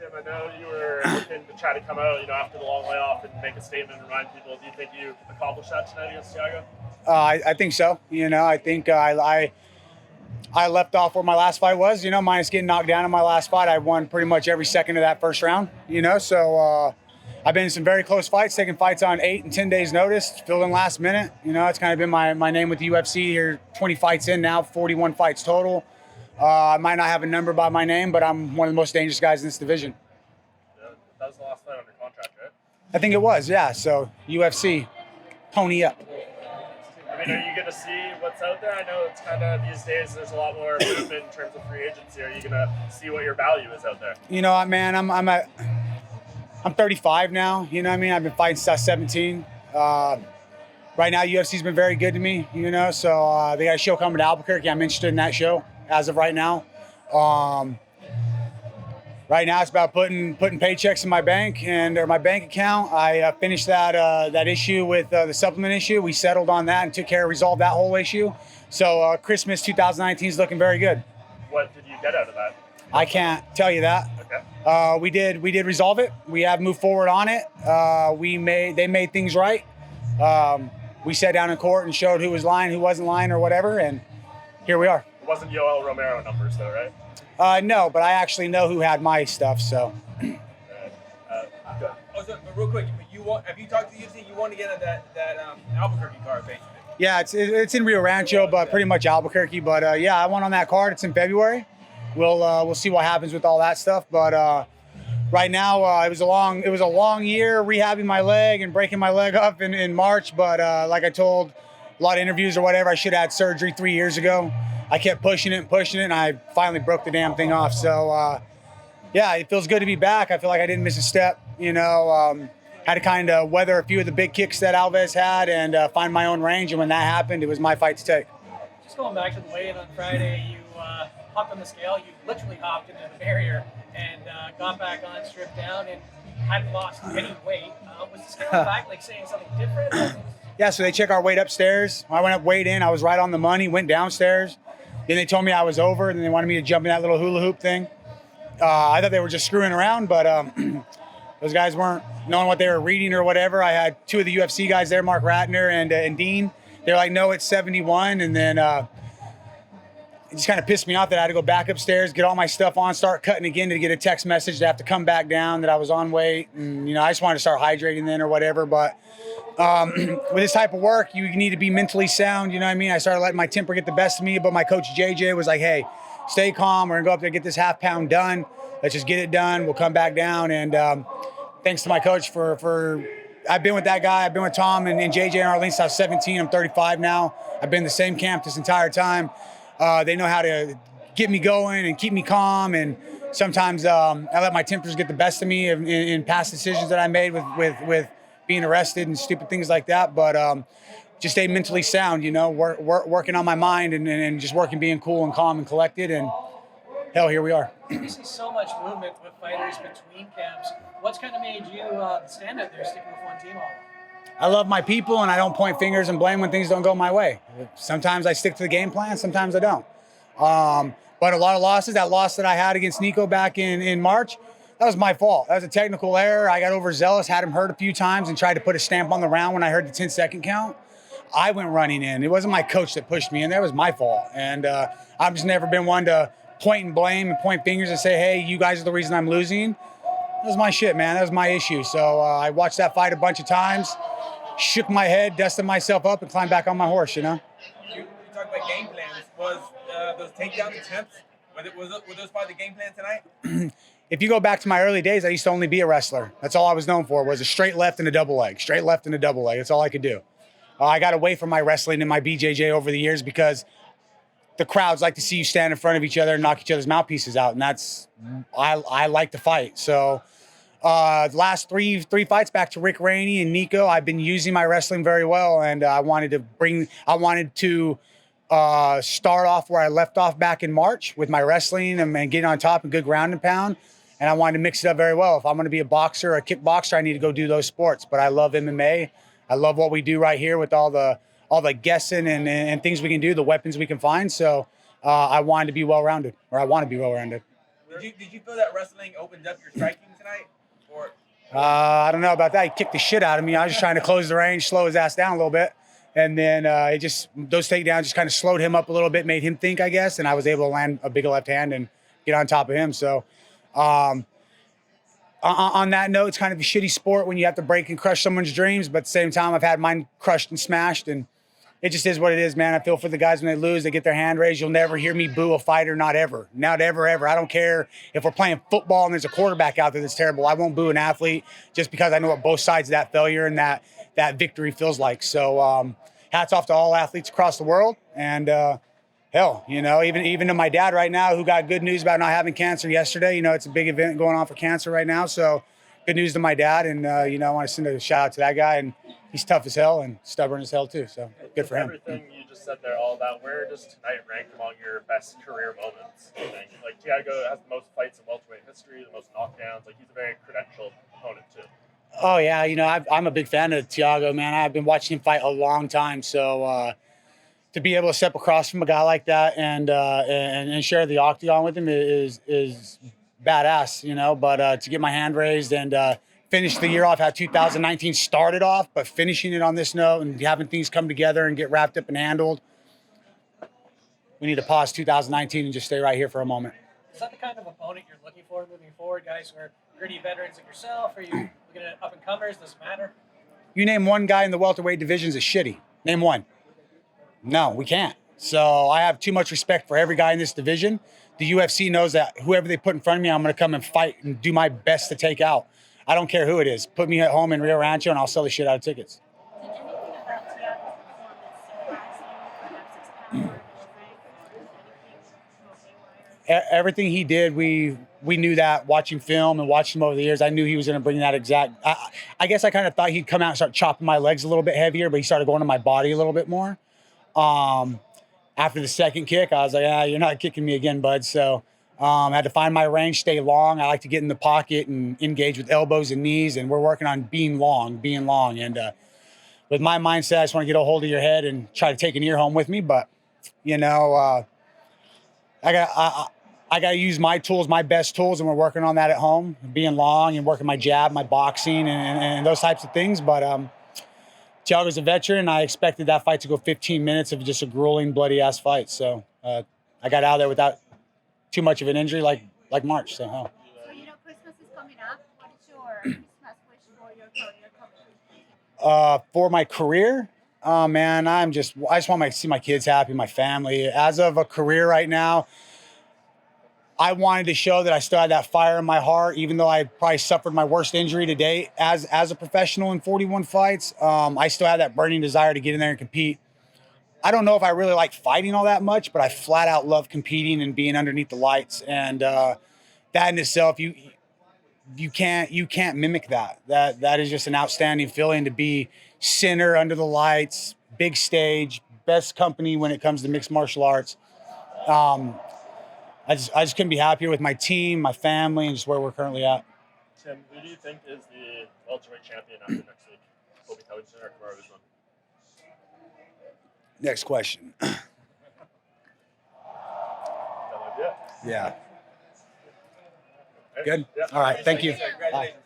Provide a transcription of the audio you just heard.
Tim, I know you were looking to try to come out, after the long layoff and make a statement and remind people. Do you think you accomplished that tonight against Thiago? I think so. I think I left off where my last fight was. Minus getting knocked down in my last fight, I won pretty much every second of that first round. So I've been in some very close fights, taking fights on 8 and 10 days notice, filled in last minute. It's kind of been my name with the UFC here. 20 fights in now, 41 fights total. I might not have a number by my name, but I'm one of the most dangerous guys in this division. Yeah, that was the last fight under contract, right? I think it was, yeah. So UFC, pony up. Are you going to see what's out there? I know it's kind of these days there's a lot more movement in terms of free agency. Are you going to see what your value is out there? Man, I'm 35 now. I've been fighting since I was 17. Right now, UFC's been very good to me. So they got a show coming to Albuquerque. I'm interested in that show as of right now. Right now, it's about putting paychecks in my bank or my bank account. I finished that issue with the supplement issue. We settled on that and resolved that whole issue. So Christmas 2019 is looking very good. What did you get out of that? I can't tell you that. Okay. We did resolve it. We have moved forward on it. They made things right. We sat down in court and showed who was lying, who wasn't lying, or whatever, and here we are. It wasn't Yoel Romero numbers, though, right? No, but I actually know who had my stuff. So. Good. Also, real quick, have you talked to the UFC? You want to get that Albuquerque card, basically. Yeah, it's in Rio Rancho, but pretty much Albuquerque. But yeah, I went on that card. It's in February. We'll see what happens with all that stuff. But right now, it was a long year rehabbing my leg and breaking my leg up in March. But like I told a lot of interviews or whatever, I should have had surgery 3 years ago. I kept pushing it, and I finally broke the damn thing off. So yeah, it feels good to be back. I feel like I didn't miss a step. Had to kind of weather a few of the big kicks that Alves had and find my own range. And when that happened, it was my fight to take. Just going back to the weigh-in on Friday, you hopped on the scale. You literally hopped into the barrier and got back on, stripped down, and hadn't lost any weight. Was the scale back saying something different? Yeah, so they check our weight upstairs. I went up, weighed in. I was right on the money, went downstairs. Then they told me I was over, and then they wanted me to jump in that little hula hoop thing. I thought they were just screwing around, but those guys weren't knowing what they were reading or whatever. I had two of the UFC guys there, Mark Ratner and Dean. They're like, no, it's 71. And then it just kind of pissed me off that I had to go back upstairs, get all my stuff on, start cutting again to get a text message to have to come back down that I was on weight. And, I just wanted to start hydrating then or whatever. But with this type of work, you need to be mentally sound. You know what I mean? I started letting my temper get the best of me. But my coach, JJ, was like, hey, stay calm. We're going to go up there and get this half pound done. Let's just get it done. We'll come back down. And thanks to my coach for I've been with that guy. I've been with Tom and JJ and Arlene since I was 17. I'm 35 now. I've been in the same camp this entire time. They know how to get me going and keep me calm. And sometimes I let my tempers get the best of me in past decisions that I made with being arrested and stupid things like that. But just stay mentally sound, working on my mind and just working, being cool and calm and collected. And hell, here we are. You see so much movement with fighters between camps. What's kind of made you stand out there sticking with one team all? I love my people, and I don't point fingers and blame when things don't go my way. Sometimes I stick to the game plan, sometimes I don't. But a lot of losses, that loss that I had against Nico back in March, that was my fault. That was a technical error. I got overzealous, had him hurt a few times, and tried to put a stamp on the round when I heard the 10-second count. I went running in. It wasn't my coach that pushed me in. That was my fault. And I've just never been one to point and blame and point fingers and say, hey, you guys are the reason I'm losing. That was my shit, man. That was my issue. So I watched that fight a bunch of times, shook my head, dusted myself up, and climbed back on my horse, You talk about game plans. Was those takedown attempts, were those part of the game plan tonight? If you go back to my early days, I used to only be a wrestler. That's all I was known for, was a straight left and a double leg. Straight left and a double leg. That's all I could do. I got away from my wrestling and my BJJ over the years because the crowds like to see you stand in front of each other and knock each other's mouthpieces out. And that's, I like to fight. So the last three fights back to Rick Rainey and Nico, I've been using my wrestling very well. And I wanted to start off where I left off back in March with my wrestling and getting on top and good ground and pound. And I wanted to mix it up very well. If I'm going to be a boxer or a kickboxer, I need to go do those sports. But I love MMA. I love what we do right here with all the guessing and things we can do, the weapons we can find. So I wanted to be well-rounded, or I want to be well-rounded. Did you feel that wrestling opened up your striking tonight? Or I don't know about that. He kicked the shit out of me. I was just trying to close the range, slow his ass down a little bit. And then those takedowns just kind of slowed him up a little bit, made him think, I guess. And I was able to land a big left hand and get on top of him. So on that note, it's kind of a shitty sport when you have to break and crush someone's dreams. But at the same time, I've had mine crushed and smashed. And it just is what it is, man. I feel for the guys when they lose, they get their hand raised. You'll never hear me boo a fighter, not ever. Not ever, ever. I don't care if we're playing football and there's a quarterback out there that's terrible. I won't boo an athlete just because I know what both sides of that failure and that victory feels like. So hats off to all athletes across the world. And hell, even to my dad right now, who got good news about not having cancer yesterday. It's a big event going on for cancer right now. So good news to my dad. And, I want to send a shout out to that guy. And he's tough as hell and stubborn as hell too. So good for him. Everything you just said there, all that, where does tonight rank among your best career moments? You think? Like Thiago has the most fights in welterweight history, the most knockdowns. Like he's a very credentialed opponent too. Oh yeah, I'm a big fan of Thiago, man. I've been watching him fight a long time. So to be able to step across from a guy like that and share the octagon with him is badass, But to get my hand raised and finish the year off how 2019 started off, but finishing it on this note and having things come together and get wrapped up and handled, we need to pause 2019 and just stay right here for a moment. Is that the kind of opponent you're looking for moving forward, guys who are gritty veterans like yourself? Are you looking at up-and-comers? Does it matter? You name one guy in the welterweight divisions is shitty. Name one. No, we can't. So I have too much respect for every guy in this division. The UFC knows that whoever they put in front of me, I'm going to come and fight and do my best to take out. I don't care who it is. Put me at home in Rio Rancho and I'll sell the shit out of tickets. Did anything about Thiago's performance surprise you? Perhaps his power, anything Everything he did, we knew that watching film and watching him over the years. I knew he was going to bring that exact. I guess I kind of thought he'd come out and start chopping my legs a little bit heavier, but he started going to my body a little bit more. After the second kick, I was like, you're not kicking me again, bud. So I had to find my range, stay long. I like to get in the pocket and engage with elbows and knees, and we're working on being long. And with my mindset, I just want to get a hold of your head and try to take an ear home with me. But, I got to use my tools, my best tools, and we're working on that at home, being long and working my jab, my boxing, and those types of things. But Thiago's a veteran. I expected that fight to go 15 minutes of just a grueling, bloody-ass fight. So I got out of there without too much of an injury like March. So, So, Christmas is coming up. What is your Christmas wish for your career coming? For my career, man, I just want to see my kids happy, my family. As of a career right now, I wanted to show that I still had that fire in my heart, even though I probably suffered my worst injury to date as a professional in 41 fights. I still had that burning desire to get in there and compete. I don't know if I really like fighting all that much, but I flat out love competing and being underneath the lights. And that in itself, you can't mimic that. That is just an outstanding feeling to be center under the lights, big stage, best company when it comes to mixed martial arts. I just couldn't be happier with my team, my family, and just where we're currently at. Tim, who do you think is the welterweight champion after next week? Kobe Covington or Kamaru Usman? Next question. No idea. Yeah. Okay. Good? Yeah. All right. Thank you. Congratulations.